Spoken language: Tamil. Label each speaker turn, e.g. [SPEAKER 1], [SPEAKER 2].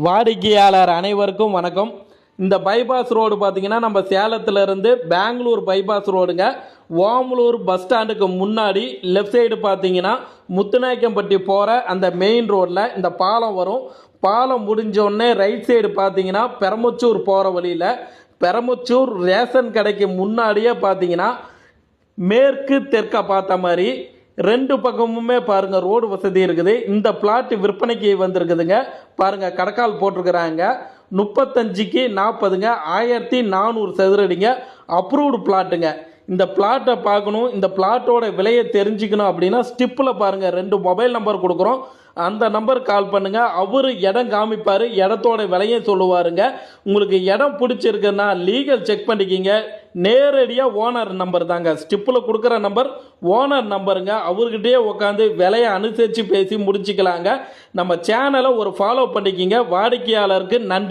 [SPEAKER 1] வாடிக்கையாளர் அனைவருக்கும் வணக்கம். இந்த பைபாஸ் ரோடு பார்த்தீங்கன்னா நம்ம சேலத்திலிருந்து பெங்களூர் பைபாஸ் ரோடுங்க. ஓமலூர் பஸ் ஸ்டாண்டுக்கு முன்னாடி லெஃப்ட் சைடு பார்த்தீங்கன்னா முத்துநாயக்கம்பட்டி போகிற அந்த மெயின் ரோட்டில் இந்த பாலம் வரும். பாலம் முடிஞ்சோடனே ரைட் சைடு பார்த்தீங்கன்னா பெரமுச்சூர் போகிற வழியில் பெரமுச்சூர் ரேஷன் கடைக்கு முன்னாடியே பார்த்தீங்கன்னா மேற்கு தெற்க பார்த்த மாதிரி ரெண்டு பக்கமுமே பாருங்க ரோடு வசதி இருக்குது. இந்த பிளாட் விற்பனைக்கு வந்திருக்குதுங்க. பாருங்க கடக்கால் போட்டிருக்கிறாங்க. 35க்கு 40ங்க, 1400 சதுரடிங்க. அப்ரூவ்டு பிளாட்டுங்க. இந்த பிளாட்டை பார்க்கணும், இந்த பிளாட்டோட விலையை தெரிஞ்சுக்கணும் அப்படின்னா ஸ்டிப்பில் பாருங்கள் 2 மொபைல் நம்பர் கொடுக்குறோம். அந்த நம்பர் கால் பண்ணுங்க. அவர் இடம் காமிப்பார், இடத்தோட விலையும் சொல்லுவாருங்க. உங்களுக்கு இடம் பிடிச்சிருக்குன்னா லீகல் செக் பண்ணிக்கிங்க. நேரடியாக ஓனர் நம்பர் தாங்க, ஸ்டிப்பில் கொடுக்குற நம்பர் ஓனர் நம்பருங்க. அவர்கிட்டயே உட்காந்து விலையை அனுசரித்து பேசி முடிச்சுக்கலாங்க. நம்ம சேனலை ஒரு ஃபாலோ பண்ணிக்கிங்க. வாடிக்கையாளருக்கு நன்றி.